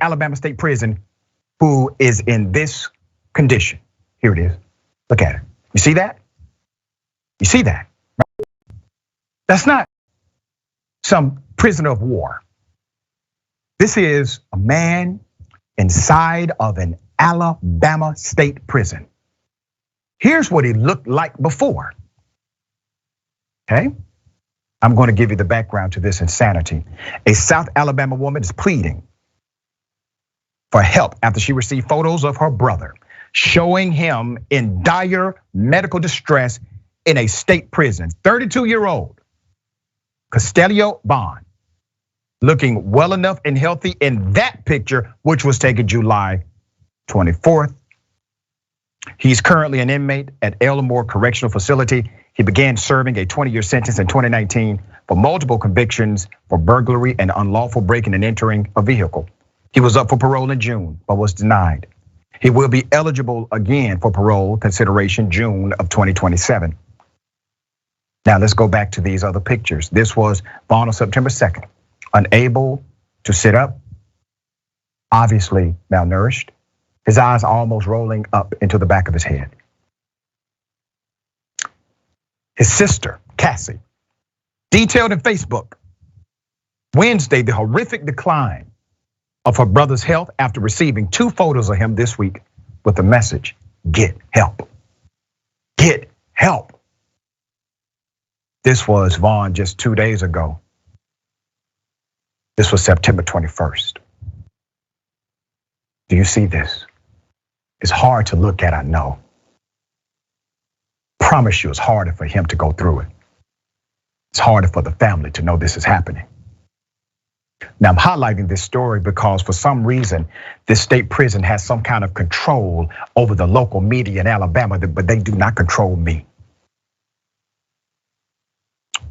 Alabama State Prison who is in this condition. Here it is. Look at it. You see that? You see that? That's not some prisoner of war. This is a man inside of an Alabama state prison. Here's what he looked like before. Okay? I'm going to give you the background to this insanity. A South Alabama woman is pleading for help after she received photos of her brother showing him in dire medical distress in a state prison. 32-year-old Costello Bond, looking well enough and healthy in that picture, which was taken July 24th. He's currently an inmate at Elmore Correctional Facility. He began serving a 20-year sentence in 2019 for multiple convictions for burglary and unlawful breaking and entering a vehicle. He was up for parole in June, but was denied. He will be eligible again for parole consideration June of 2027. Now let's go back to these other pictures. This was Vaughn on September 2nd, unable to sit up, obviously malnourished, his eyes almost rolling up into the back of his head. His sister, Cassie, detailed in Facebook Wednesday the horrific decline of her brother's health after receiving 2 photos of him this week with the message, "Get help, get help." This was Vaughn just 2 days ago. This was September 21st. Do you see this? It's hard to look at, I know. Promise you it's harder for him to go through it. It's harder for the family to know this is happening. Now I'm highlighting this story because for some reason, this state prison has some kind of control over the local media in Alabama, but they do not control me.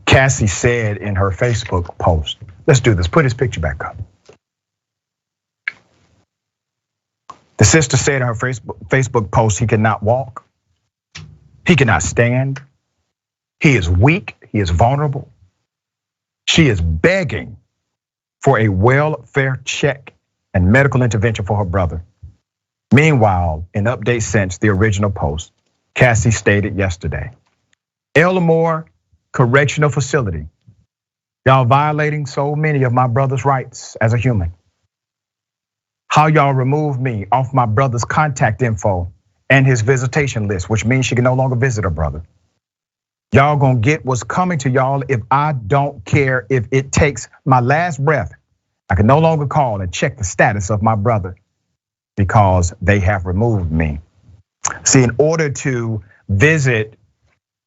Cassie said in her Facebook post, let's do this, put his picture back up. The sister said in her Facebook post, he cannot walk, he cannot stand, he is weak, he is vulnerable. She is begging for a welfare check and medical intervention for her brother. Meanwhile, in updates since the original post, Cassie stated yesterday, Elmore Correctional Facility, y'all violating so many of my brother's rights as a human. How y'all remove me off my brother's contact info and his visitation list, which means she can no longer visit her brother. Y'all gonna get what's coming to y'all if I don't care if it takes my last breath. I can no longer call and check the status of my brother because they have removed me. See, in order to visit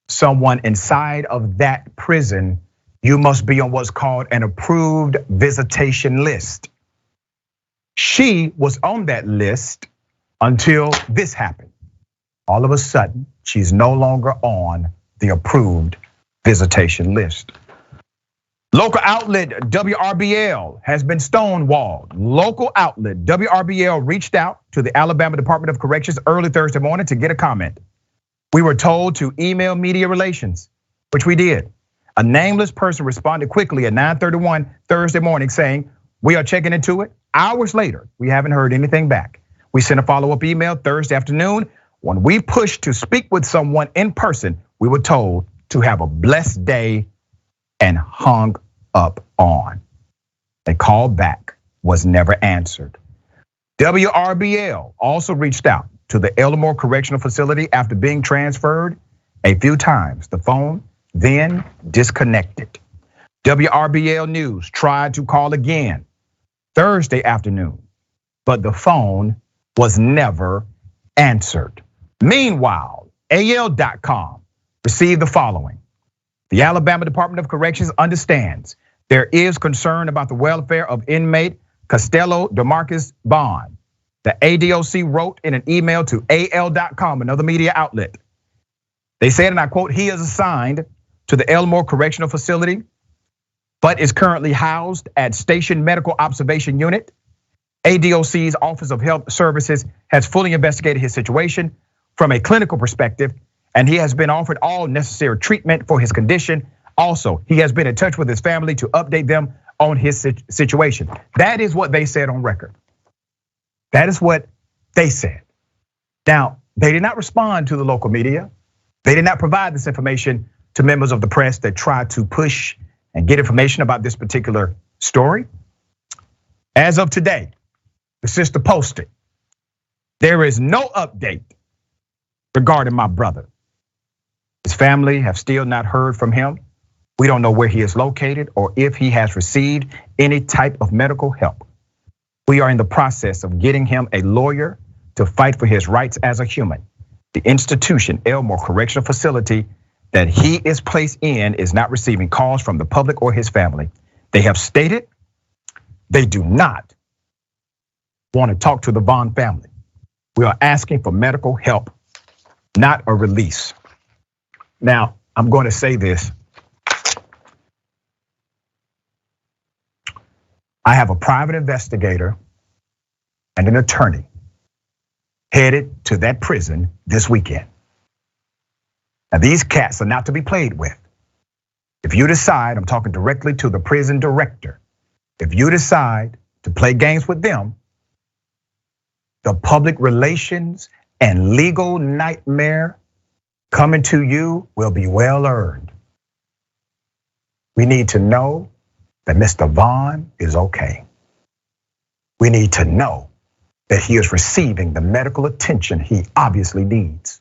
someone inside of that prison, you must be on what's called an approved visitation list. She was on that list until this happened. All of a sudden, she's no longer on the approved visitation list. Local outlet WRBL has been stonewalled. Local outlet WRBL reached out to the Alabama Department of Corrections early Thursday morning to get a comment. We were told to email media relations, which we did. A nameless person responded quickly at 9:31 Thursday morning saying, we are checking into it. Hours later, we haven't heard anything back. We sent a follow-up email Thursday afternoon. When we pushed to speak with someone in person, we were told to have a blessed day and hung up on. A call back was never answered. WRBL also reached out to the Elmore Correctional Facility after being transferred a few times. The phone then disconnected. WRBL News tried to call again Thursday afternoon, but the phone was never answered. Meanwhile, AL.com received the following. The Alabama Department of Corrections understands there is concern about the welfare of inmate Costello DeMarcus Bond. The ADOC wrote in an email to AL.com, another media outlet. They said, and I quote, he is assigned to the Elmore Correctional Facility, but is currently housed at Station Medical Observation Unit. ADOC's Office of Health Services has fully investigated his situation from a clinical perspective, and he has been offered all necessary treatment for his condition. Also, he has been in touch with his family to update them on his situation. That is what they said on record. That is what they said. Now, they did not respond to the local media. They did not provide this information to members of the press that tried to push and get information about this particular story. As of today, the sister posted, there is no update regarding my brother. His family have still not heard from him. We don't know where he is located or if he has received any type of medical help. We are in the process of getting him a lawyer to fight for his rights as a human. The institution, Elmore Correctional Facility, that he is placed in is not receiving calls from the public or his family. They have stated they do not want to talk to the Vaughn family. We are asking for medical help, not a release. Now, I'm going to say this. I have a private investigator and an attorney headed to that prison this weekend. Now, these cats are not to be played with. If you decide, I'm talking directly to the prison director, if you decide to play games with them, the public relations and legal nightmare coming to you will be well earned. We need to know that Mr. Vaughn is okay. We need to know that he is receiving the medical attention he obviously needs.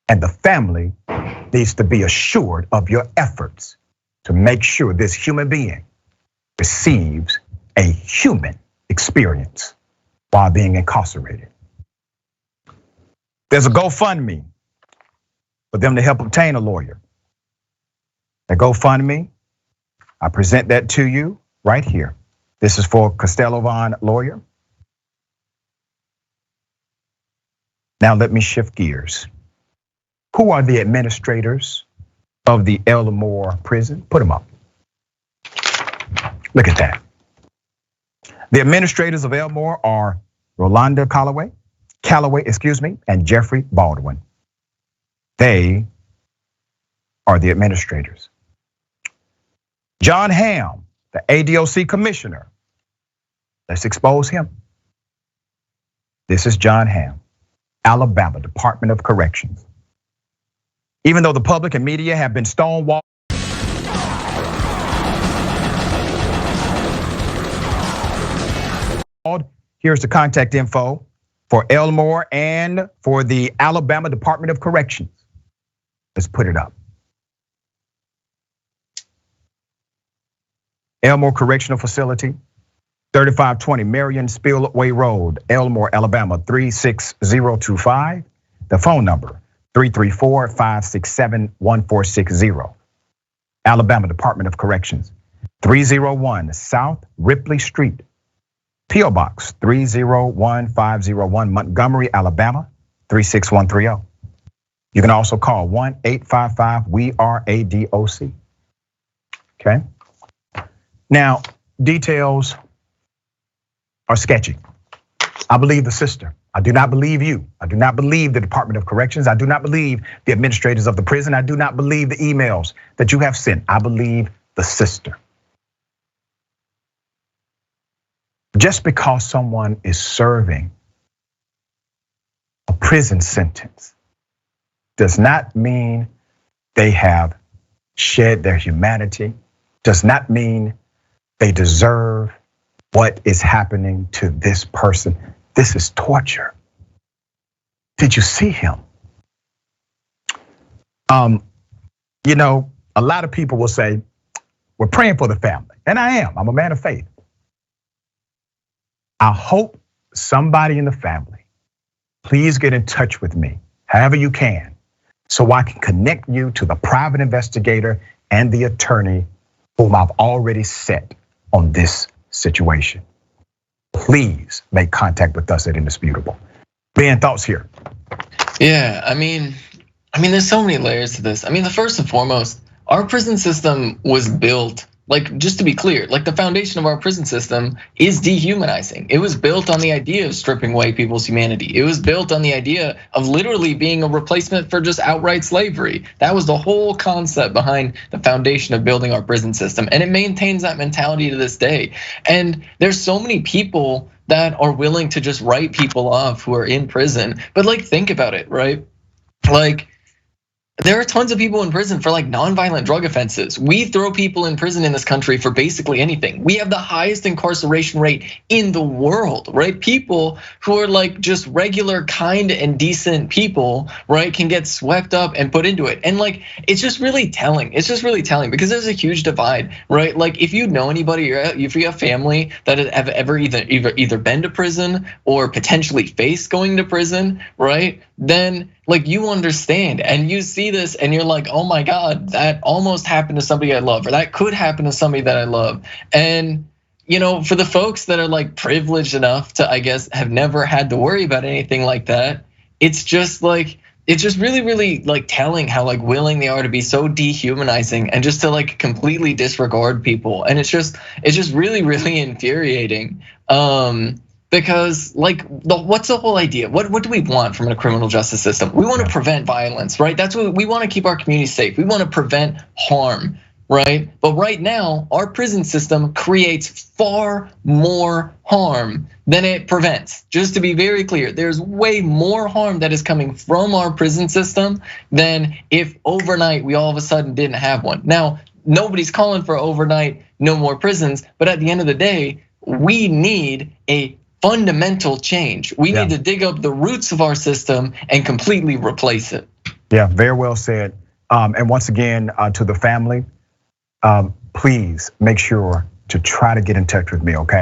And the family needs to be assured of your efforts to make sure this human being receives a human experience while being incarcerated. There's a GoFundMe for them to help obtain a lawyer. The GoFundMe, I present that to you right here. This is for Costello Vaughn lawyer. Now let me shift gears. Who are the administrators of the Elmore prison? Put them up. Look at that. The administrators of Elmore are Rolanda Calloway, and Jeffrey Baldwin. They are the administrators. John Hamm, the ADOC commissioner. Let's expose him. This is John Hamm, Alabama Department of Corrections. Even though the public and media have been stonewalled, here's the contact info for Elmore and for the Alabama Department of Corrections. Let's put it up. Elmore Correctional Facility, 3520 Marion Spillway Road, Elmore, Alabama, 36025. The phone number, 334-567-1460. Alabama Department of Corrections, 301 South Ripley Street, P.O. Box 301501, Montgomery, Alabama, 36130. You can also call 1-855-WE-ARE-ADOC. Okay. Now, details are sketchy. I believe the sister. I do not believe you. I do not believe the Department of Corrections. I do not believe the administrators of the prison. I do not believe the emails that you have sent. I believe the sister. Just because someone is serving a prison sentence does not mean they have shed their humanity, does not mean they deserve what is happening to this person. This is torture. Did you see him? You know, a lot of people will say, we're praying for the family. And I am, I'm a man of faith. I hope somebody in the family, please get in touch with me, however you can, so I can connect you to the private investigator and the attorney whom I've already set on this situation. Please make contact with us at Indisputable. Ben, thoughts here? Yeah, I mean, there's so many layers to this. I mean, the first and foremost, our prison system was built like, just to be clear, like the foundation of our prison system is dehumanizing. It was built on the idea of stripping away people's humanity. It was built on the idea of literally being a replacement for just outright slavery. That was the whole concept behind the foundation of building our prison system. And it maintains that mentality to this day. And there's so many people that are willing to just write people off who are in prison. But like, think about it, right? Like, there are tons of people in prison for like nonviolent drug offenses. We throw people in prison in this country for basically anything. We have the highest incarceration rate in the world, right? People who are like just regular, kind and decent people, right, can get swept up and put into it. And like, it's just really telling. It's just really telling because there's a huge divide, right? Like if you know anybody, if you have family that have ever either been to prison or potentially face going to prison, right? Then like you understand and you see this and you're like, oh my God, that almost happened to somebody I love, or that could happen to somebody that I love. And for the folks that are like privileged enough to, I guess, have never had to worry about anything like that, it's just like, it's just really, really like telling how like willing they are to be so dehumanizing and just to like completely disregard people. And it's just really, really infuriating. Because like, what's the whole idea? What do we want from a criminal justice system? We want to prevent violence, right? That's what we want to keep our community safe. We want to prevent harm, right? But right now, our prison system creates far more harm than it prevents. Just to be very clear, there's way more harm that is coming from our prison system than if overnight we all of a sudden didn't have one. Now, nobody's calling for overnight, no more prisons, but at the end of the day, we need a fundamental change. We need to dig up the roots of our system and completely replace it. Yeah, very well said. And once again, to the family, please make sure to try to get in touch with me, okay?